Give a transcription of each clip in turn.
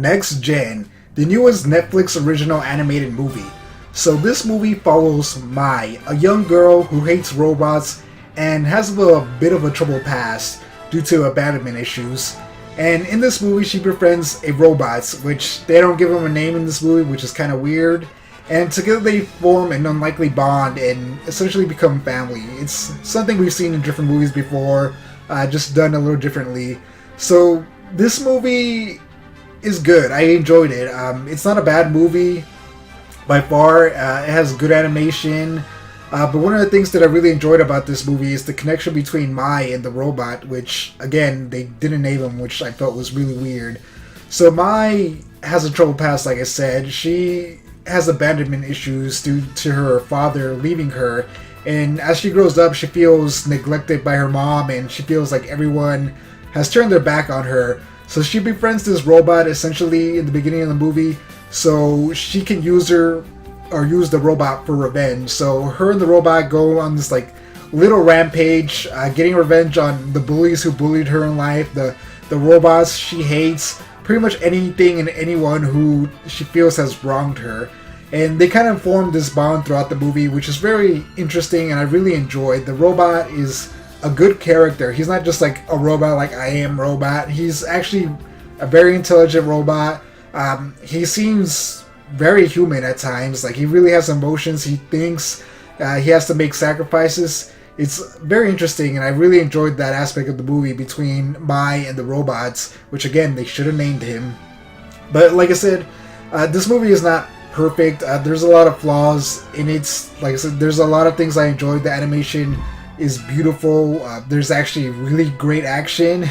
Next Gen, the newest Netflix original animated movie. So this movie follows Mai, a young girl who hates robots and has a bit of a troubled past due to abandonment issues. And in this movie, she befriends a robot, which they don't give him a name in this movie, which is kind of weird. And together they form an unlikely bond and essentially become family. It's something we've seen in different movies before, just done a little differently. So this movie is good. I enjoyed it. It's not a bad movie by far. It has good animation. But one of the things that I really enjoyed about this movie is the connection between Mai and the robot, which, again, they didn't name him, which I felt was really weird. So Mai has a troubled past, like I said. She has abandonment issues due to her father leaving her. And as she grows up, she feels neglected by her mom, and she feels like everyone has turned their back on her. So she befriends this robot, essentially, in the beginning of the movie, so she can use the robot for revenge. So her and the robot go on this little rampage, getting revenge on the bullies who bullied her in life, the robots she hates, pretty much anything and anyone who she feels has wronged her. And they kind of form this bond throughout the movie, which is very interesting and I really enjoyed. The robot is a good character. He's not just like a robot like I Am Robot. He's actually a very intelligent robot. He seems very human at times. Like, he really has emotions. He thinks. He has to make sacrifices. It's very interesting, and I really enjoyed that aspect of the movie between Mai and the robots, which, again, they should have named him. But like I said, this movie is not perfect. There's a lot of flaws in it. Like I said, there's a lot of things I enjoyed. The animation is beautiful. There's actually really great action.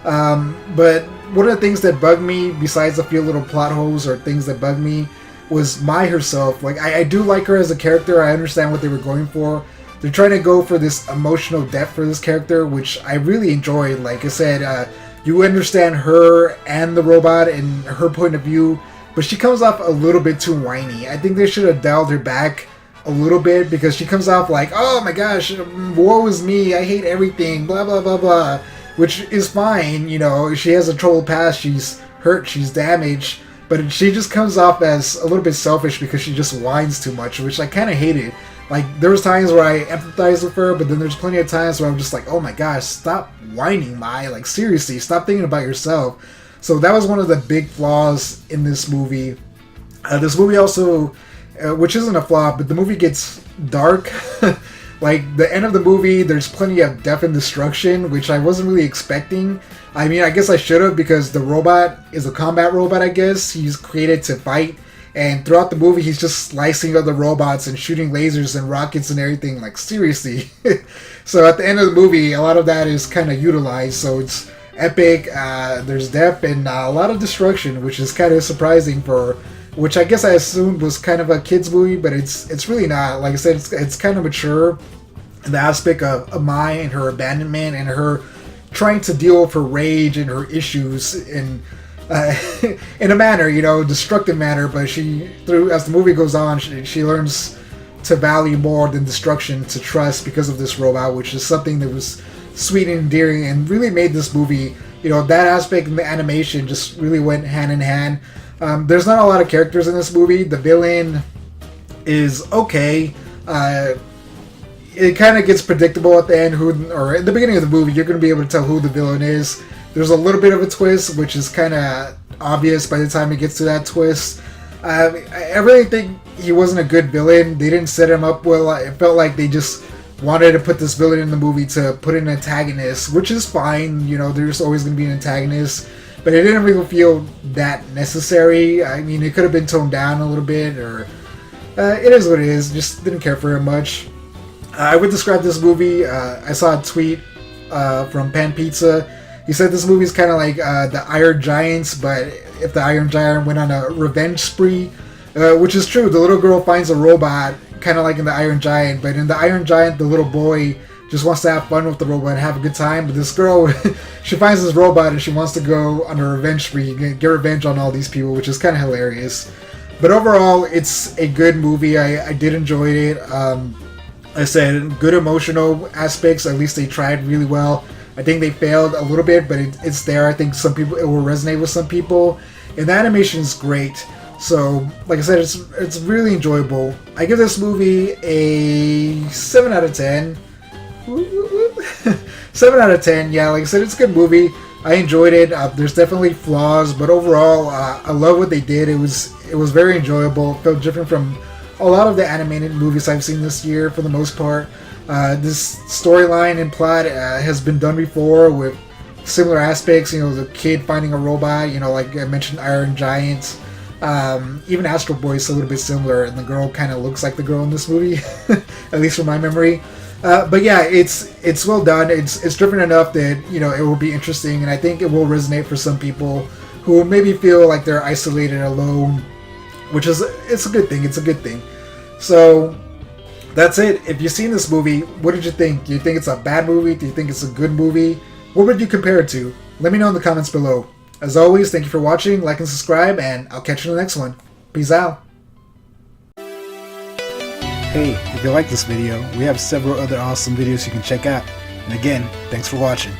But one of the things that bugged me, besides a few little plot holes or things that bugged me, was Mai herself. Like, I do like her as a character. I understand what they were going for. They're trying to go for this emotional depth for this character, which I really enjoyed. Like I said, you understand her and the robot and her point of view, but she comes off a little bit too whiny. I think they should have dialed her back a little bit, because she comes off like, oh my gosh, woe is me, I hate everything, blah blah blah blah, which is fine. You know, she has a troubled past, she's hurt, she's damaged, but she just comes off as a little bit selfish because she just whines too much, which I kind of hated. Like, there was times where I empathize with her, but then there's plenty of times where I'm just like, oh my gosh, stop whining, Mai. Like, seriously, stop thinking about yourself. So that was one of the big flaws in this movie. This movie also, which isn't a flaw, but the movie gets dark. Like, the end of the movie, there's plenty of death and destruction, which I wasn't really expecting. I mean, I guess I should have, because the robot is a combat robot, I guess. He's created to fight. And throughout the movie, he's just slicing other robots and shooting lasers and rockets and everything. Like, seriously. So at the end of the movie, a lot of that is kind of utilized. So it's epic. There's death and a lot of destruction, which is kind of surprising for... which I guess I assumed was kind of a kid's movie, but it's really not. Like I said, it's kind of mature in the aspect of Mai and her abandonment and her trying to deal with her rage and her issues in a manner, you know, destructive manner. But as the movie goes on, she learns to value more than destruction, to trust, because of this robot, which is something that was sweet and endearing and really made this movie, you know, that aspect in the animation just really went hand in hand. There's not a lot of characters in this movie. The villain is okay. It kind of gets predictable at the end, or at the beginning of the movie, you're going to be able to tell who the villain is. There's a little bit of a twist, which is kind of obvious by the time it gets to that twist. I really think he wasn't a good villain. They didn't set him up well. It felt like they just wanted to put this villain in the movie to put an antagonist, which is fine. You know, there's always going to be an antagonist. But it didn't really feel that necessary. I mean, it could have been toned down a little bit, or... it is what it is. Just didn't care for it much. I would describe this movie... I saw a tweet from Pan Pizza. He said this movie is kind of like the Iron Giants, but if the Iron Giant went on a revenge spree. Which is true. The little girl finds a robot, kind of like in the Iron Giant. But in the Iron Giant, the little boy just wants to have fun with the robot and have a good time. But this girl, she finds this robot and she wants to go on a revenge spree, get revenge on all these people, which is kind of hilarious. But overall, it's a good movie. I did enjoy it. I said, good emotional aspects. At least they tried really well. I think they failed a little bit, but it's there. I think some people, it will resonate with some people. and the animation is great. So, like I said, it's really enjoyable. I give this movie a 7 out of 10. 7 out of 10. Yeah, like I said, it's a good movie. I enjoyed it. There's definitely flaws, but overall, I love what they did. It was very enjoyable. It felt different from a lot of the animated movies I've seen this year, for the most part. This storyline and plot has been done before with similar aspects. You know, the kid finding a robot. You know, like I mentioned, Iron Giant. Even Astro Boy is a little bit similar, and the girl kind of looks like the girl in this movie, at least from my memory. But yeah, it's well done. It's different enough that, you know, it will be interesting, and I think it will resonate for some people who maybe feel like they're isolated, alone, which is it's a good thing. It's a good thing. So that's it. If you've seen this movie, what did you think? Do you think it's a bad movie? Do you think it's a good movie? What would you compare it to? Let me know in the comments below. As always, thank you for watching, like and subscribe, and I'll catch you in the next one. Peace out. Hey, if you like this video, we have several other awesome videos you can check out. And again, thanks for watching.